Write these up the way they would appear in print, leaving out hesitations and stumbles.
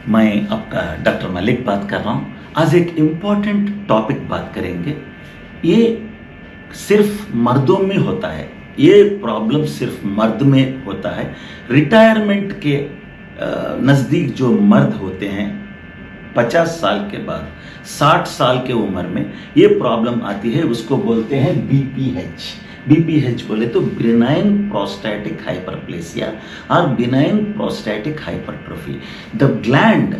मैं आपका डॉक्टर मलिक बात कर रहा हूँ। आज एक इम्पॉर्टेंट टॉपिक बात करेंगे। ये सिर्फ मर्दों में होता है, ये प्रॉब्लम सिर्फ मर्द में होता है। रिटायरमेंट के नज़दीक जो मर्द होते हैं 50 साल के बाद 60 साल के उम्र में ये प्रॉब्लम आती है, उसको बोलते हैं बीपीएच। बीपीएच बोले तो बिनाइन प्रोस्टैटिक हाइपरप्लेसिया और benign prostatic hypertrophy. The gland,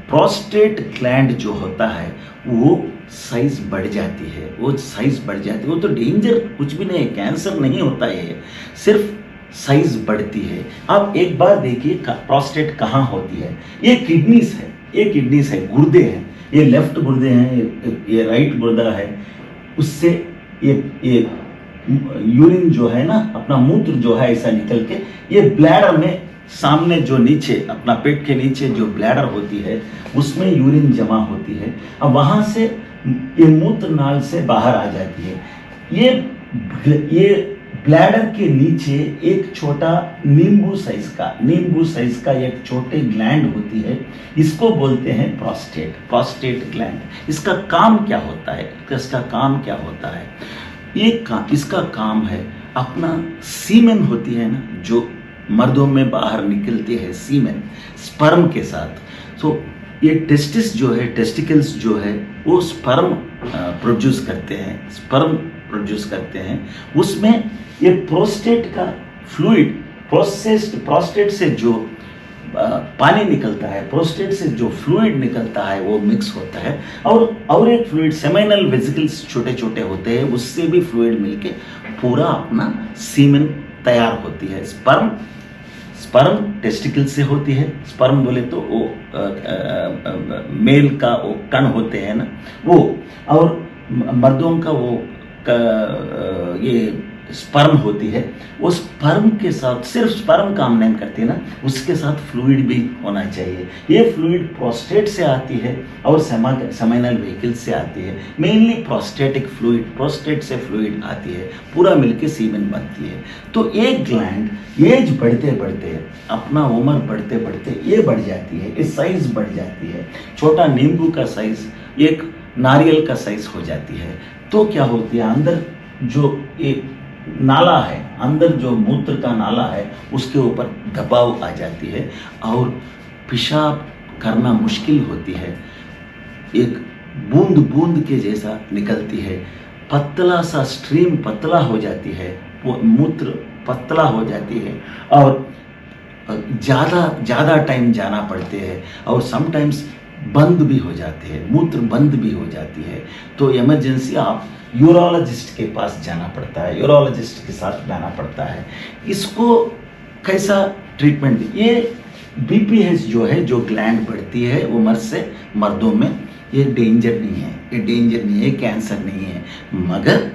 prostate gland जो होता है वो साइज बढ़ जाती है, वो साइज बढ़ जाती है। वो तो डेंजर कुछ भी नहीं है, कैंसर नहीं होता है, सिर्फ साइज बढ़ती है। आप एक बार देखिए प्रोस्टेट कहाँ होती है। ये किडनीज है, ये किडनीज है, गुर्दे हैं, ये लेफ्ट गुर्दे हैं, ये राइट गुर्दा है। उससे ये यूरिन जो है ना, अपना मूत्र जो है ऐसा निकल के ये ब्लैडर में, सामने जो नीचे अपना पेट के नीचे जो ब्लैडर होती है उसमें यूरिन जमा होती है। अब वहाँ से ये मूत्र नाल से बाहर आ जाती है। ये ब्लैडर के नीचे एक छोटा नींबू साइज का एक छोटे ग्लैंड होती है, इसको बोलते हैं प्रोस्टेट ग्लैंड। इसका काम क्या होता है? इसका काम है, अपना सीमेन होती है ना जो मर्दों में बाहर निकलती है, सीमेन स्पर्म के साथ। तो ये टेस्टिकल्स जो है वो स्पर्म प्रोड्यूस करते हैं। उसमें ये प्रोस्टेट का फ्लूइड, प्रोस्टेट से जो पानी निकलता है, प्रोस्टेट से जो फ्लूइड निकलता है वो मिक्स होता है। और एक फ्लूइड, सेमिनल वेसिकल्स छोटे छोटे होते हैं, उससे भी फ्लूइड मिलके पूरा अपना सीमेन तैयार होती है। स्पर्म टेस्टिकल से होती है। स्पर्म बोले तो वो मेल का वो कण होते हैं ना वो, और मर्दों का वो ये स्पर्म होती है। वो स्पर्म के साथ, सिर्फ स्पर्म काम नहीं करती ना, उसके साथ फ्लूइड भी होना चाहिए। ये फ्लूइड प्रोस्टेट से आती है और सेमिनल वेहिकल से आती है। मेनली प्रोस्टेटिक फ्लूइड, प्रोस्टेट से फ्लूइड आती है, पूरा मिलके सीमेन बनती है। तो एक ग्लैंड एज बढ़ते बढ़ते, अपना उम्र बढ़ते बढ़ते ये बढ़ जाती है, ये साइज बढ़ जाती है। छोटा नींबू का साइज एक नारियल का साइज हो जाती है। तो क्या होती है, अंदर जो एक नाला है, अंदर जो मूत्र का नाला है उसके ऊपर दबाव आ जाती है और पेशाब करना मुश्किल होती है। एक बूंद बूंद के जैसा निकलती है, पतला सा स्ट्रीम पतला हो जाती है, वो मूत्र पतला हो जाती है और ज़्यादा टाइम जाना पड़ते हैं और समटाइम्स बंद भी हो जाते हैं, मूत्र बंद भी हो जाती है। तो इमरजेंसी आप यूरोलॉजिस्ट के पास जाना पड़ता है, यूरोलॉजिस्ट के साथ जाना पड़ता है। इसको कैसा ट्रीटमेंट? ये बीपीएच जो है, जो ग्लैंड बढ़ती है उम्र से मर्दों में, ये डेंजर नहीं है, कैंसर नहीं है। मगर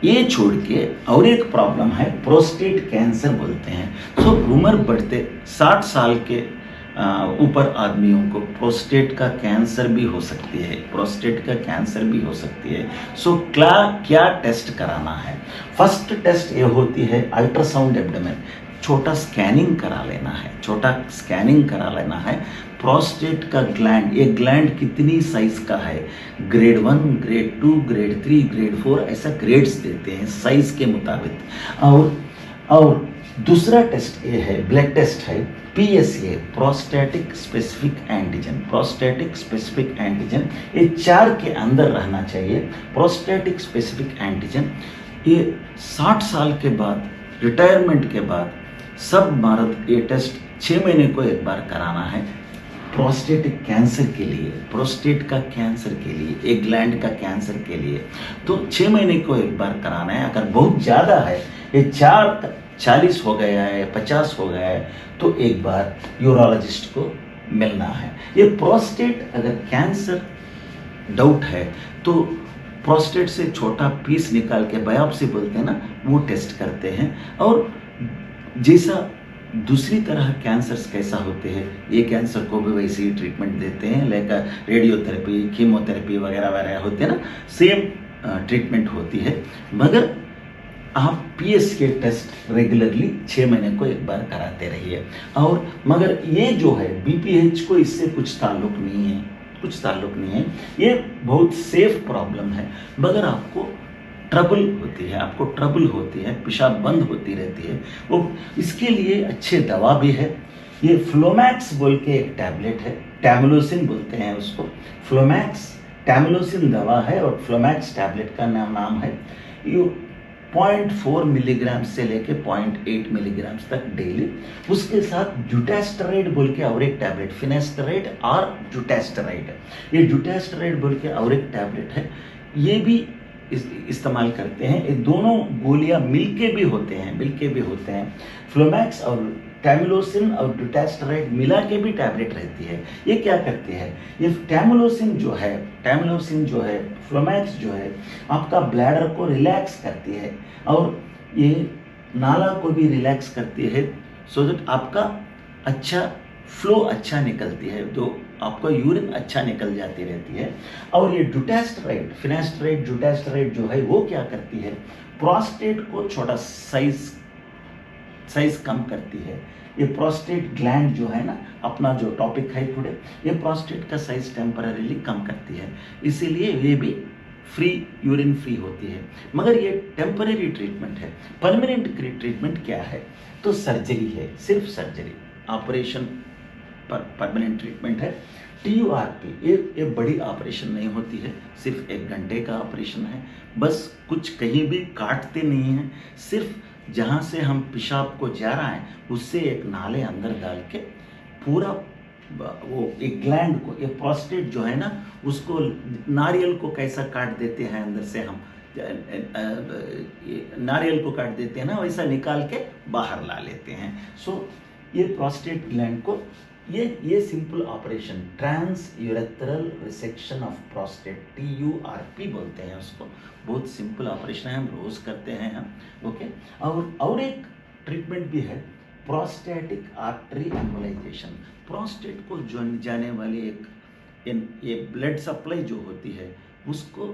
ये छोड़ के और एक प्रॉब्लम है, प्रोस्टेट कैंसर बोलते हैं। तो उम्र बढ़ते 60 साल के ऊपर आदमियों को प्रोस्टेट का कैंसर भी हो सकती है। सो क्या टेस्ट कराना है? फर्स्ट टेस्ट ये होती है अल्ट्रासाउंड एब्डोमेन, छोटा स्कैनिंग करा लेना है। प्रोस्टेट का ग्लैंड, ये ग्लैंड कितनी साइज का है, ग्रेड 1, ग्रेड 2, ग्रेड 3, ग्रेड 4, ऐसा ग्रेड्स देते हैं साइज के मुताबिक। और दूसरा टेस्ट ये है, ब्लड टेस्ट है PSA, प्रोस्टेटिक स्पेसिफिक एंटीजन। ये 4 के अंदर रहना चाहिए। प्रोस्टेटिक स्पेसिफिक एंटीजन ये 60 साल के बाद, रिटायरमेंट के बाद सब मर्द ये टेस्ट 6 महीने को एक बार कराना है। प्रोस्टेटिक कैंसर के लिए, प्रोस्टेट का कैंसर के लिए, एक ग्लैंड का कैंसर के लिए तो 6 महीने को एक बार कराना है। अगर बहुत ज़्यादा है, ये 40 हो गया है, 50 हो गया है, तो एक बार यूरोलॉजिस्ट को मिलना है। ये प्रोस्टेट अगर कैंसर डाउट है तो प्रोस्टेट से छोटा पीस निकाल के, बायोप्सी बोलते हैं ना, वो टेस्ट करते हैं। और जैसा दूसरी तरह कैंसर्स कैसा होते हैं, ये कैंसर को भी वैसे ही ट्रीटमेंट देते हैं, लेकर रेडियोथेरेपी, कीमोथेरेपी वगैरह होते हैं ना, सेम ट्रीटमेंट होती है। मगर आप पीएस के टेस्ट रेगुलरली 6 महीने को एक बार कराते रहिए। और मगर ये जो है बीपीएच को इससे कुछ ताल्लुक नहीं है, कुछ ताल्लुक नहीं है, ये बहुत सेफ प्रॉब्लम है। मगर आपको ट्रबल होती है, आपको ट्रबल होती है, पेशाब बंद होती रहती है, वो इसके लिए अच्छे दवा भी है। ये फ्लोमैक्स बोल के एक टैबलेट है, टैमलोसिन बोलते हैं उसको। फ्लोमैक्स टैमलोसिन दवा है और फ्लोमैक्स टैबलेट का नाम है। ये 0.4 मिलीग्राम से लेके 0.8 मिलीग्राम तक डेली। उसके साथ ड्यूटास्टेरॉइड बोल के और एक टैबलेट, फिनेस्टेरॉइड और ड्यूटास्टेरॉइड, ये ड्यूटास्टेरॉइड बोल के और एक टैबलेट है, ये भी इस्तेमाल करते हैं। ये दोनों गोलियां मिलके भी होते हैं, फ्लोमैक्स और टैमलोसिन और ड्यूटास्टेरॉइड मिला के भी टैबलेट रहती है। ये क्या करती है, ये टैमलोसिन जो है फ्लोमैक्स जो है आपका ब्लैडर को रिलैक्स करती है और ये नाला को भी रिलैक्स करती है, सो दैट आपका अच्छा फ्लो अच्छा निकलती है, तो आपका यूरिन अच्छा निकल जाती रहती है। और ये ड्यूटास्टेरॉइड, फिनेस्टेरॉइड, ड्यूटास्टेरॉइड जो है वो क्या करती है, प्रोस्टेट को छोटा साइज कम करती है। ये प्रोस्टेट ग्लैंड जो है ना, अपना जो टॉपिक है टुडे, ये प्रोस्टेट का साइज टेम्पररीली कम करती है, इसीलिए ये भी फ्री यूरिन फ्री होती है। मगर ये टेम्पररी ट्रीटमेंट है। परमानेंट ट्रीटमेंट क्या है, तो सर्जरी है, सिर्फ सर्जरी, ऑपरेशन पर परमानेंट ट्रीटमेंट है। TURP ये बड़ी ऑपरेशन नहीं होती है, सिर्फ 1 घंटे का ऑपरेशन है। बस कुछ कहीं भी काटते नहीं हैं, सिर्फ जहाँ से हम पेशाब को जा रहा है उससे एक नाले अंदर डाल के पूरा वो एक ग्लैंड को, ये प्रोस्टेट जो है ना, उसको नारियल को कैसा काट देते हैं अंदर से हम, नारियल को काट देते हैं ना, वैसा निकाल के बाहर ला लेते हैं। सो ये प्रोस्टेट ग्लैंड को, ये simple operation, trans urethral resection of prostate, TURP बोलते हैं उसको। बहुत सिंपल ऑपरेशन है, हम रोज करते हैं हम, ओके। और एक ट्रीटमेंट भी है, प्रोस्टेटिक आर्टरी एम्बोलाइजेशन। प्रोस्टेट को जाने वाली ये ब्लड सप्लाई जो होती है उसको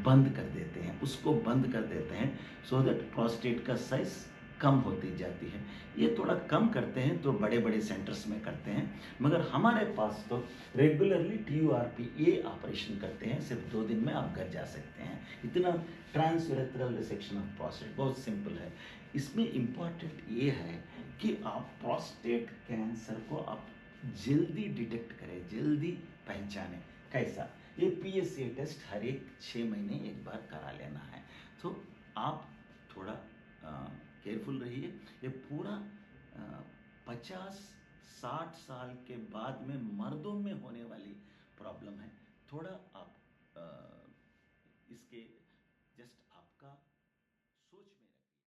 बंद कर देते हैं, सो दैट प्रोस्टेट का साइज कम होती जाती है। ये थोड़ा कम करते हैं तो बड़े बड़े सेंटर्स में करते हैं, मगर हमारे पास तो रेगुलरली TURP ये ऑपरेशन करते हैं, सिर्फ 2 दिन में आप घर जा सकते हैं। इतना ट्रांसयूरेथ्रल रिसेक्शन ऑफ प्रोस्टेट बहुत सिंपल है। इसमें इम्पॉर्टेंट ये है कि आप प्रोस्टेट कैंसर को आप जल्दी डिटेक्ट करें, जल्दी पहचानें। कैसा, ये PSA टेस्ट हर एक 6 महीने एक बार करा लेना है। तो आप थोड़ा केयरफुल रहिए। ये पूरा 50-60 साल के बाद में मर्दों